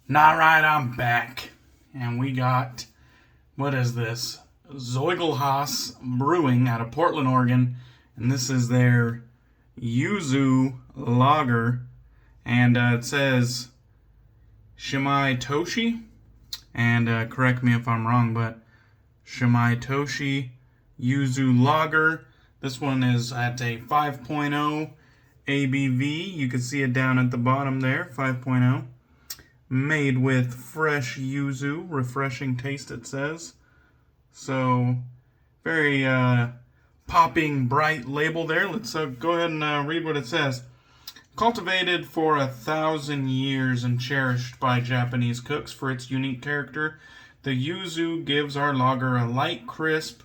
Alright, I'm back. And we got, what is this? Zoiglhaus Brewing out of Portland, Oregon. And this is their Yuzu lager. And it says Shimai Toshi. And correct me if I'm wrong, but Shimai Toshi Yuzu lager. This one is at a 5.0 ABV. You can see it down at the bottom there, 5.0. Made with fresh yuzu, refreshing taste it says. So, very popping, bright label there. Let's go ahead and read what it says. Cultivated for 1,000 years and cherished by Japanese cooks for its unique character, the yuzu gives our lager a light, crisp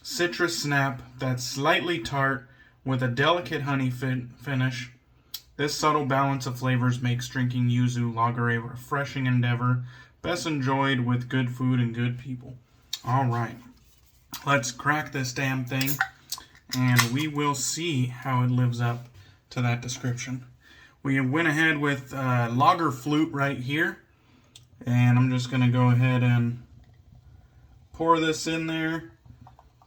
citrus snap that's slightly tart with a delicate honey finish. This subtle balance of flavors makes drinking yuzu lager a refreshing endeavor, best enjoyed with good food and good people. Alright, let's crack this damn thing, and we will see how it lives up to that description. We went ahead with lager flute right here, and I'm just going to go ahead and pour this in there.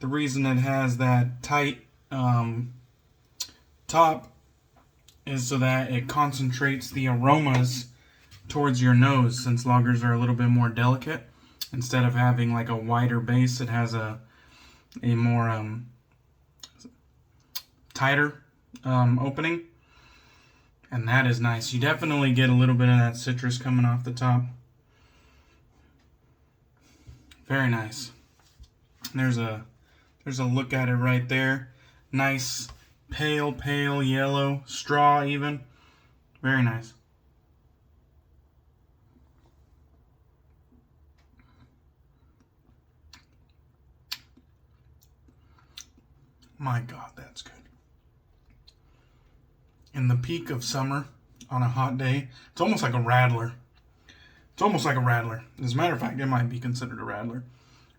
The reason it has that tight top is so that it concentrates the aromas towards your nose, since lagers are a little bit more delicate. Instead of having like a wider base, it has a more tighter opening, and that is nice. You definitely get a little bit of that citrus coming off the top. Very nice. There's a look at it right there. Nice pale yellow straw even. Very nice. My God, that's good. In the peak of summer on a hot day, it's almost like a rattler. It's almost like a rattler. As a matter of fact, it might be considered a rattler.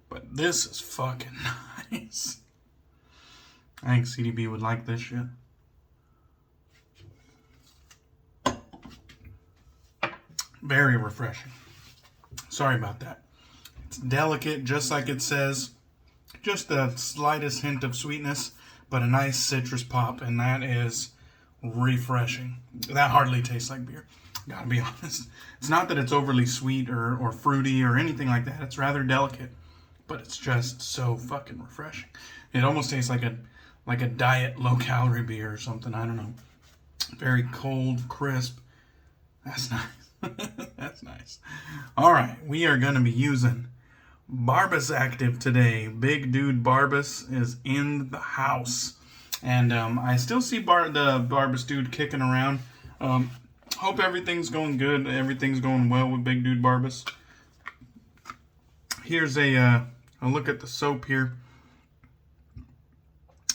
But this is fucking nice. I think CDB would like this shit. Very refreshing. Sorry about that. It's delicate, just like it says. Just the slightest hint of sweetness, but a nice citrus pop, and that is refreshing. That hardly tastes like beer, gotta be honest. It's not that it's overly sweet or fruity or anything like that. It's rather delicate, but it's just so fucking refreshing. It almost tastes like a diet low-calorie beer or something. I don't know. Very cold, crisp. That's nice. That's nice. All right, we are going to be using Barbus Active today. Big Dude Barbus is in the house. And I still see the Barbus Dude kicking around. Hope everything's going good. Everything's going well with Big Dude Barbus. Here's a look at the soap here.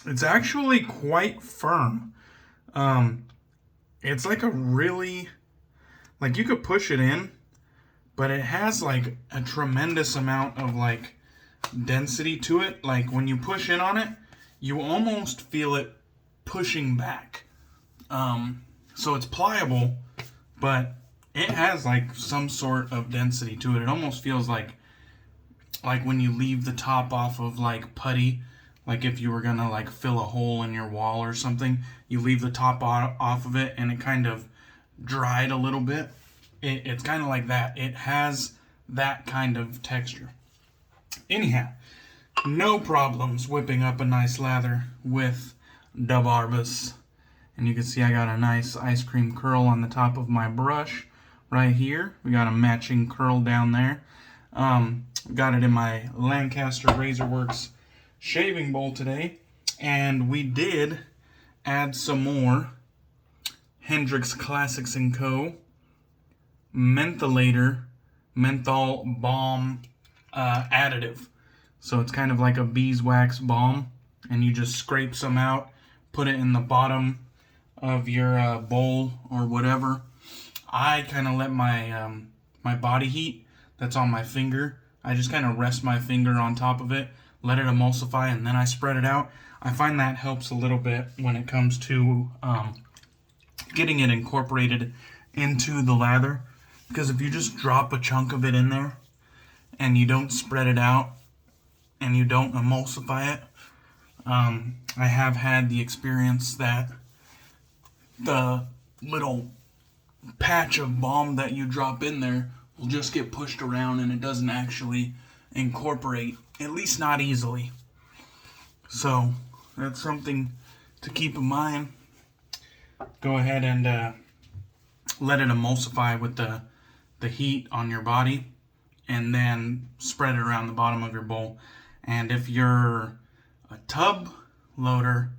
It's actually quite firm. It's like a really, like you could push it in, but it has like a tremendous amount of like density to it. Like when you push in on it, you almost feel it pushing back. So it's pliable, but it has like some sort of density to it. It almost feels like when you leave the top off of like putty. Like if you were gonna like fill a hole in your wall or something, you leave the top off of it and it kind of dried a little bit. It's kind of like that. It has that kind of texture. Anyhow, no problems whipping up a nice lather with the Barbus. And you can see I got a nice ice cream curl on the top of my brush right here. We got a matching curl down there. Got it in my Lancaster Razorworks shaving bowl today, and we did add some more hendricksclassics&co Mentholator menthol balm additive. So it's kind of like a beeswax balm, and you just scrape some out, put it in the bottom of your bowl or whatever. I kind of let my my body heat that's on my finger, I just kind of rest my finger on top of it, let it emulsify, and then I spread it out. I find that helps a little bit when it comes to getting it incorporated into the lather. Because if you just drop a chunk of it in there and you don't spread it out and you don't emulsify it, I have had the experience that the little patch of balm that you drop in there will just get pushed around and it doesn't actually incorporate, at least not easily. So that's something to keep in mind. Go ahead and let it emulsify with the heat on your body, and then spread it around the bottom of your bowl. And if you're a tub loader,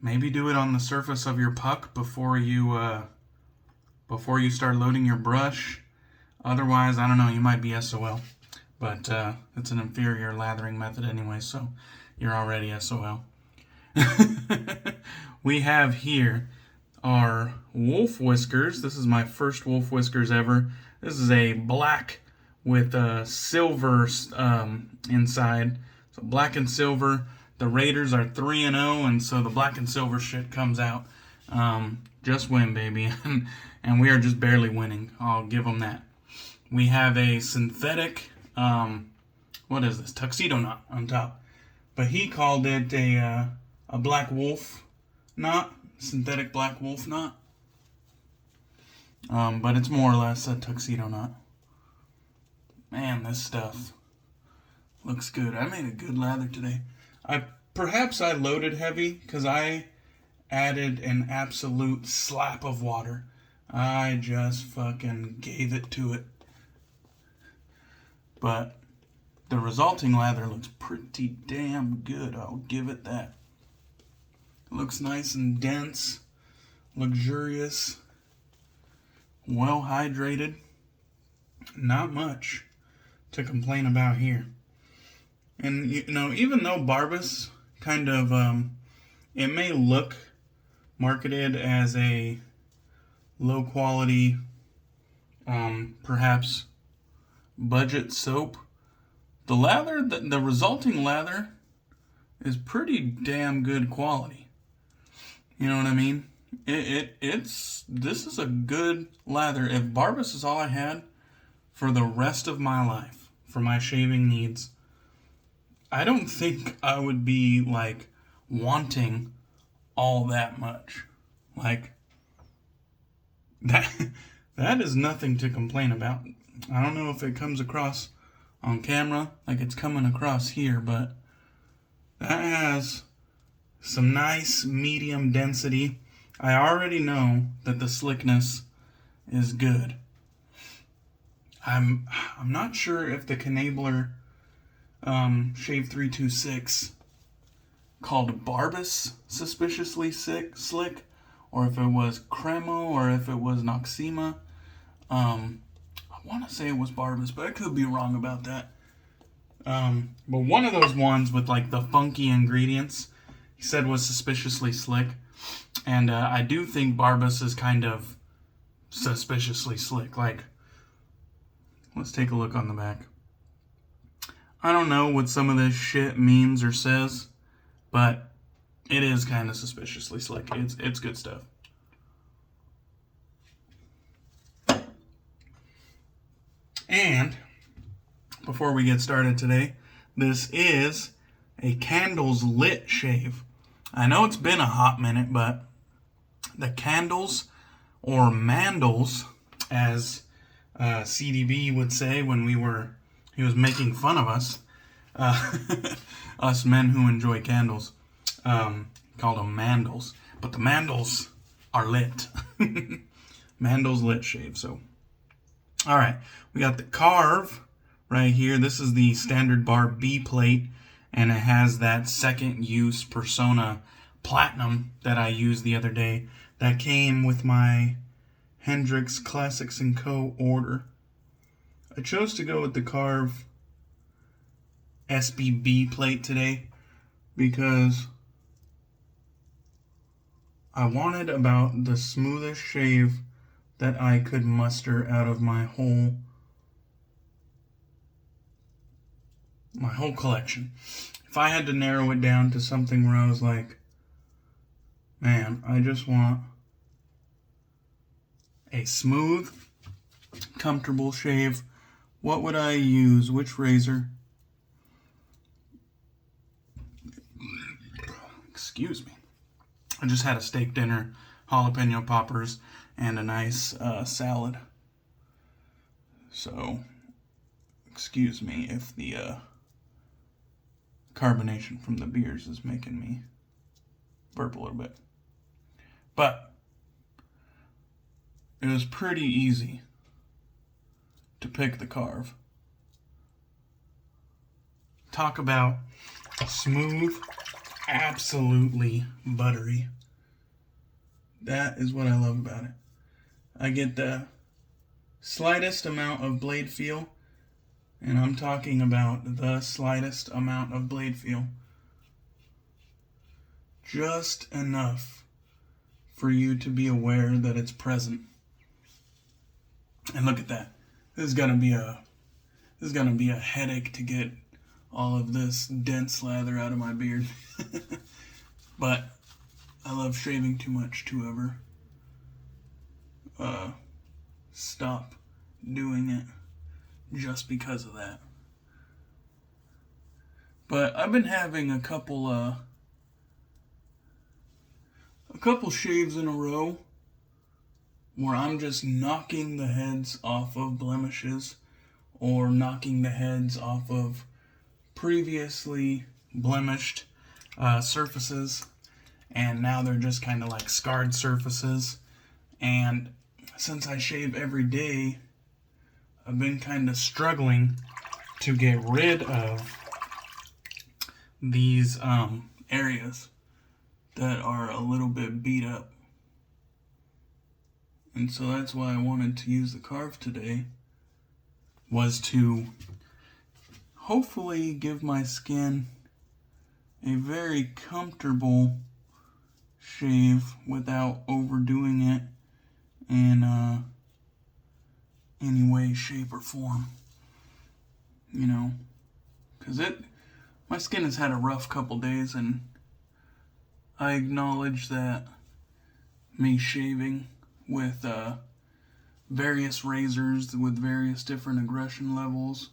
maybe do it on the surface of your puck before you start loading your brush. Otherwise, I don't know, you might be SOL. But it's an inferior lathering method anyway, so you're already SOL. We have here our wolf whiskers. This is my first wolf whiskers ever. This is a black with silver inside. So black and silver. The Raiders are 3-0, and so the black and silver shit comes out. Just win, baby. And we are just barely winning. I'll give them that. We have a synthetic, what is this? Tuxedo knot on top. But he called it a black wolf knot. Synthetic black wolf knot. But it's more or less a tuxedo knot. Man, this stuff looks good. I made a good lather today. Perhaps I loaded heavy because I added an absolute slap of water. I just fucking gave it to it. But the resulting lather looks pretty damn good. I'll give it that. Looks nice and dense, luxurious, well hydrated. Not much to complain about here. And you know, even though Barbus kind of, it may look marketed as a low quality, perhaps budget soap, the lather, the resulting lather is pretty damn good quality. You know what I mean? This is a good lather. If Barbus is all I had for the rest of my life, for my shaving needs, I don't think I would be, like, wanting all that much. Like, that is nothing to complain about. I don't know if it comes across on camera like it's coming across here, but that has some nice medium density. I already know that the slickness is good. I'm not sure if the Knabler Shave 326 called Barbus suspiciously slick, or if it was Cremo, or if it was Noxema. I want to say it was Barbus, but I could be wrong about that. But one of those ones with like the funky ingredients, he said was suspiciously slick. And I do think Barbus is kind of suspiciously slick. Like, let's take a look on the back. I don't know what some of this shit means or says, but it is kind of suspiciously slick. It's good stuff. And before we get started today, this is a candles lit shave. I know it's been a hot minute, but the candles, or mandals, as CDB would say when he was making fun of us, us men who enjoy candles, called them mandals. But the mandals are lit. Mandals lit shave. So, all right, we got the Karve right here. This is the standard bar B plate, and it has that second use Persona Platinum that I used the other day. That came with my hendricksclassics&co order. I chose to go with the Karve SBB plate today because I wanted about the smoothest shave that I could muster out of my whole collection. If I had to narrow it down to something where I was like, man, I just want a smooth, comfortable shave, what would I use? Which razor? Excuse me. I just had a steak dinner, jalapeno poppers, and a nice salad. So, excuse me if the carbonation from the beers is making me burp a little bit. But it was pretty easy to pick the Karve. Talk about smooth, absolutely buttery. That is what I love about it. I get the slightest amount of blade feel, and I'm talking about the slightest amount of blade feel. Just enough for you to be aware that it's present. And look at that. This is gonna be a headache to get all of this dense lather out of my beard. But I love shaving too much to ever stop doing it just because of that. But I've been having a couple shaves in a row where I'm just knocking the heads off of blemishes or knocking the heads off of previously blemished surfaces, and now they're just kind of like scarred surfaces. And since I shave every day, I've been kind of struggling to get rid of these areas that are a little bit beat up. And so that's why I wanted to use the Karve today, was to hopefully give my skin a very comfortable shave without overdoing it in any way, shape, or form. You know, because my skin has had a rough couple days, and I acknowledge that me shaving with various razors with various different aggression levels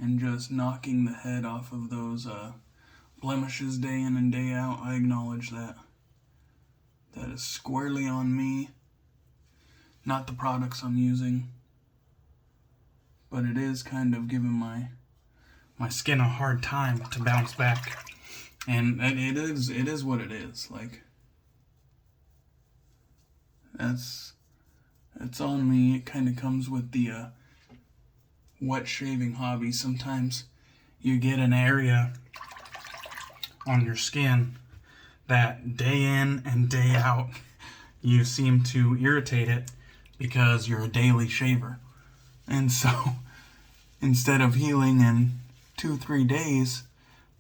and just knocking the head off of those blemishes day in and day out, I acknowledge that. That is squarely on me, not the products I'm using. But it is kind of giving my skin a hard time to bounce back. And it is what it is. Like, that's on me. It kind of comes with the wet shaving hobby. Sometimes you get an area on your skin that day in and day out you seem to irritate it because you're a daily shaver. And so instead of healing in 2-3 days,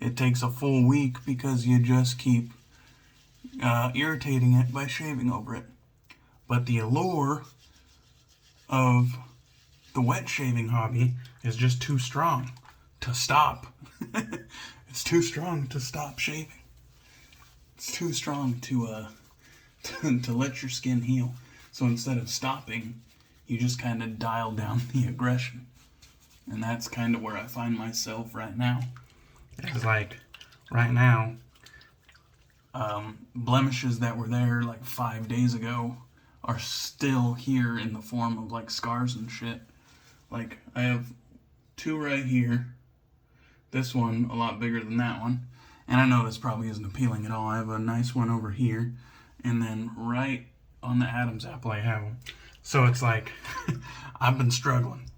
it takes a full week because you just keep irritating it by shaving over it. But the allure of the wet shaving hobby is just too strong to stop. It's too strong to stop shaving. It's too strong to let your skin heal. So instead of stopping, you just kind of dial down the aggression. And that's kind of where I find myself right now. It's like, right now, blemishes that were there like 5 days ago are still here in the form of like scars and shit. Like, I have 2 right here. This one a lot bigger than that one. And I know this probably isn't appealing at all. I have a nice one over here. And then right on the Adam's apple I have them. So it's like, I've been struggling.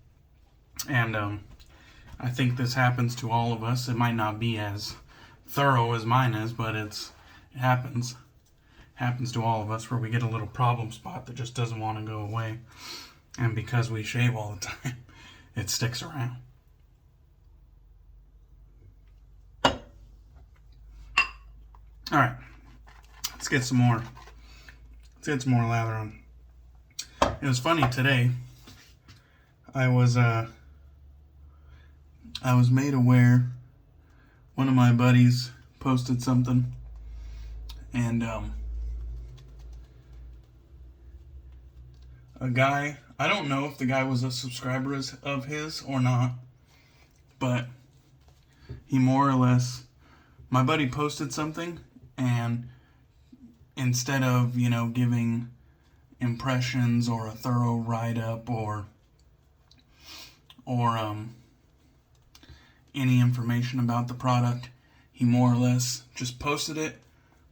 And I think this happens to all of us. It might not be as thorough as mine is, but it happens. Happens to all of us, where we get a little problem spot that just doesn't want to go away. And because we shave all the time, it sticks around. Alright, let's get some more lather on. It was funny today. I was made aware. One of my buddies posted something, and a guy I don't know if the guy was a subscriber of his or not, but he more or less, my buddy posted something, and instead of, giving impressions or a thorough write-up or any information about the product, he more or less just posted it,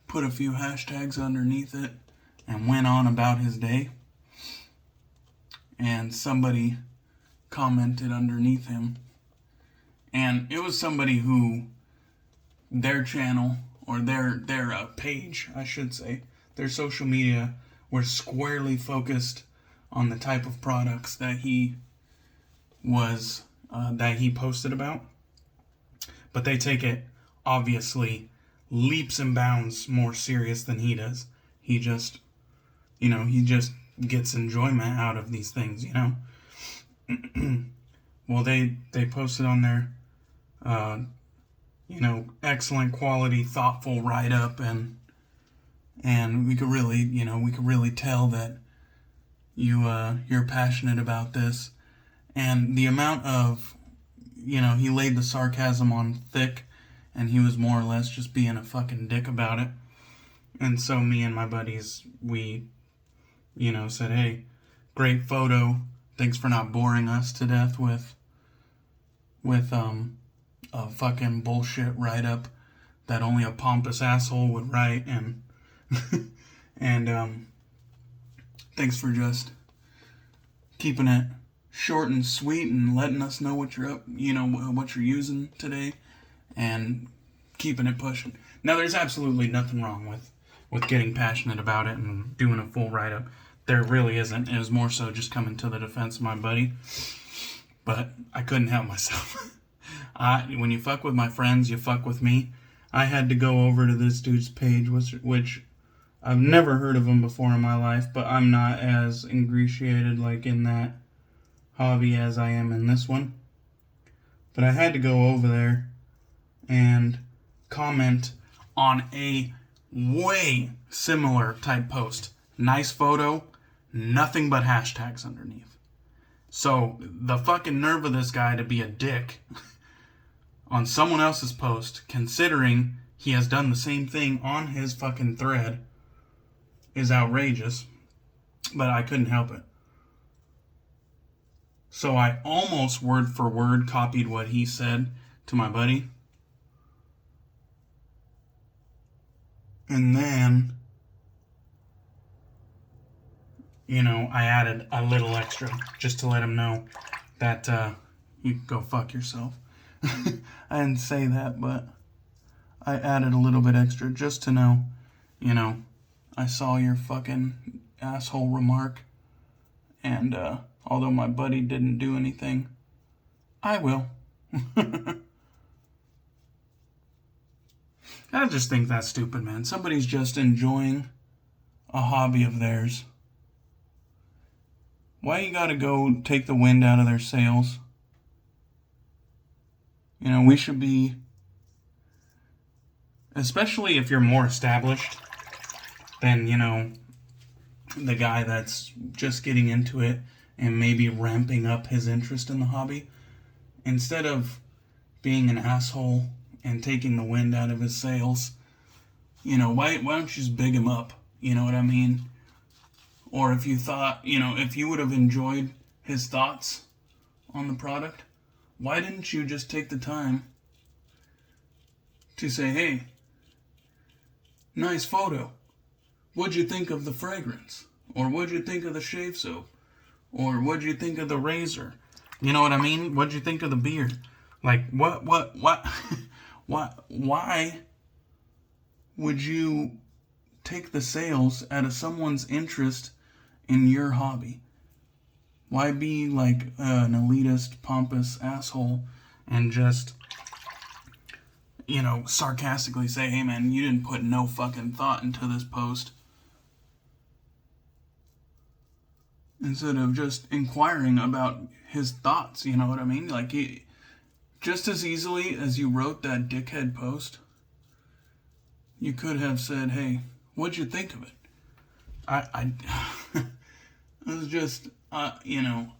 put a few hashtags underneath it, and went on about his day. And somebody commented underneath him, and it was somebody who their channel, or their page, I should say, their social media were squarely focused on the type of products that he was that he posted about, but they take it obviously leaps and bounds more serious than he does. He just gets enjoyment out of these things, Well, they posted on there, excellent quality, thoughtful write-up, and we could really tell that you're passionate about this. And the amount of, he laid the sarcasm on thick, and he was more or less just being a fucking dick about it. And so me and my buddies, we, said, hey, great photo. Thanks for not boring us to death with a fucking bullshit write-up that only a pompous asshole would write, and and thanks for just keeping it short and sweet and letting us know what you're up, what you're using today, and keeping it pushing. Now, there's absolutely nothing wrong with getting passionate about it and doing a full write-up. There really isn't. It was more so just coming to the defense of my buddy. But I couldn't help myself. When you fuck with my friends, you fuck with me. I had to go over to this dude's page, which I've never heard of him before in my life, but I'm not as ingratiated in that hobby as I am in this one. But I had to go over there and comment on a way similar type post. Nice photo, nothing but hashtags underneath. So the fucking nerve of this guy to be a dick on someone else's post, considering he has done the same thing on his fucking thread, is outrageous. But I couldn't help it. So I almost word for word copied what he said to my buddy. And then, I added a little extra just to let him know that you can go fuck yourself. I didn't say that, but I added a little bit extra just to know, I saw your fucking asshole remark, and although my buddy didn't do anything, I will. I just think that's stupid, man. Somebody's just enjoying a hobby of theirs. Why you gotta go take the wind out of their sails? We should be, especially if you're more established than, the guy that's just getting into it and maybe ramping up his interest in the hobby. Instead of being an asshole and taking the wind out of his sails, why don't you just big him up? You know what I mean? Or if you thought, if you would have enjoyed his thoughts on the product, why didn't you just take the time to say, hey, nice photo. What'd you think of the fragrance? Or what'd you think of the shave soap? Or what'd you think of the razor? You know what I mean? What'd you think of the beard? What, why would you take the sales out of someone's interest in your hobby? Why be like an elitist, pompous asshole and just, sarcastically say, hey man, you didn't put no fucking thought into this post, instead of just inquiring about his thoughts, you know what I mean? Just as easily as you wrote that dickhead post, you could have said, hey, what'd you think of it? It was just, you know,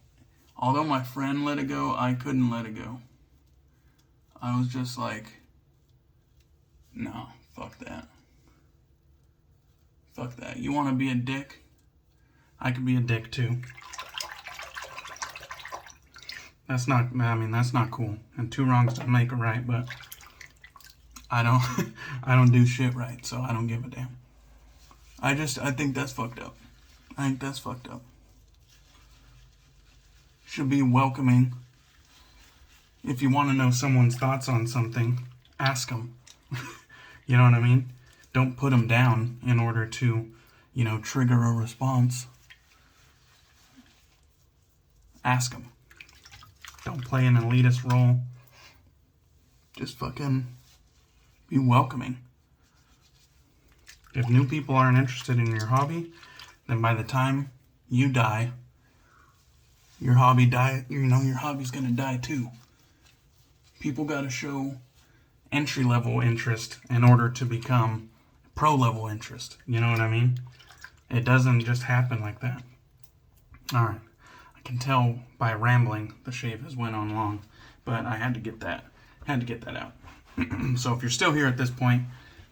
although my friend let it go, I couldn't let it go. I was just like, no, fuck that. Fuck that. You want to be a dick? I could be a dick too. That's not, I mean, that's not cool. And two wrongs don't make a right, but I don't do shit right, so I don't give a damn. I think that's fucked up. I think that's fucked up. Should be welcoming. If you want to know someone's thoughts on something, ask them. You know what I mean? Don't put them down in order to, you know, trigger a response. Ask them. Don't play an elitist role. Just fucking be welcoming. If new people aren't interested in your hobby, then by the time you die, your hobby's gonna die too. People gotta show entry-level interest in order to become pro-level interest. You know what I mean? It doesn't just happen like that. Alright. I can tell by rambling the shave has went on long, but I had to get that out. So if you're still here at this point,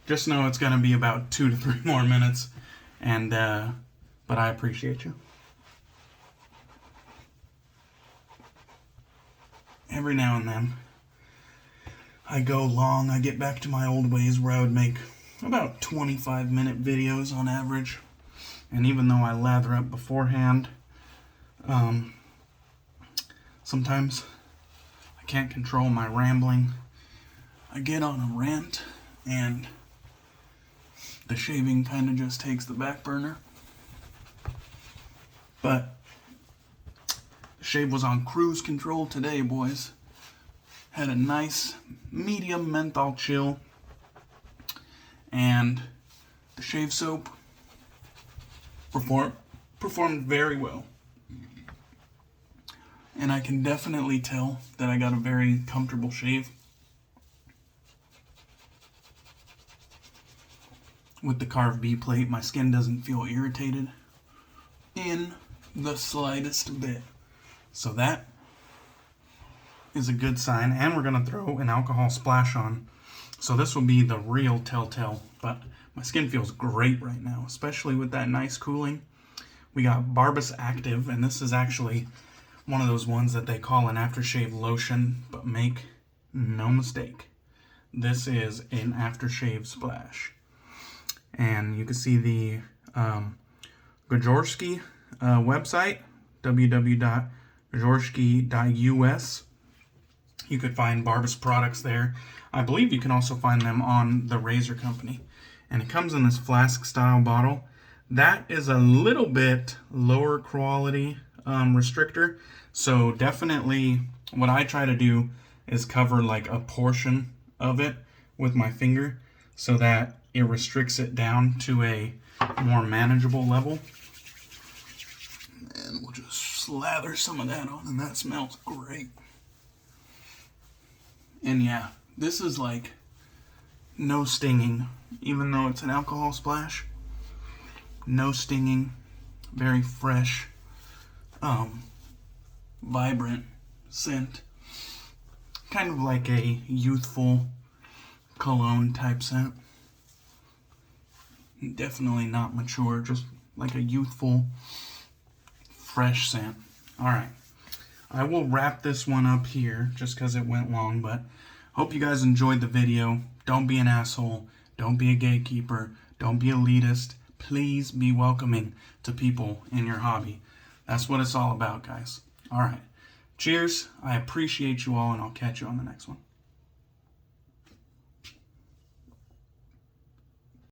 just know it's gonna be about 2 to 3 more minutes, and but I appreciate you. Every now and then I go long. I get back to my old ways where I would make about 25-minute videos on average. And even though I lather up beforehand, sometimes I can't control my rambling. I get on a rant and the shaving kind of just takes the back burner. But the shave was on cruise control today, boys. Had a nice medium menthol chill, and the shave soap performed very well. And I can definitely tell that I got a very comfortable shave. With the Karve B plate, my skin doesn't feel irritated in the slightest bit. So that is a good sign, and we're going to throw an alcohol splash on. So this will be the real telltale, but my skin feels great right now, especially with that nice cooling. We got Barbus Active, and this is actually one of those ones that they call an aftershave lotion, but make no mistake, this is an aftershave splash. And you can see the Gajorski website, www.gajorski.us. You could find Barbus products there. I believe you can also find them on the Razor Company. And it comes in this flask style bottle. That is a little bit lower quality restrictor. So definitely what I try to do is cover like a portion of it with my finger so that it restricts it down to a more manageable level. And we'll just slather some of that on, and that smells great. And yeah, this is like no stinging, even though it's an alcohol splash. No stinging, very fresh, vibrant scent. Kind of like a youthful cologne type scent. Definitely not mature, just like a youthful, fresh scent. Alright, I will wrap this one up here just because it went long, but hope you guys enjoyed the video. Don't be an asshole. Don't be a gatekeeper. Don't be elitist. Please be welcoming to people in your hobby. That's what it's all about, guys. Alright, cheers. I appreciate you all, and I'll catch you on the next one.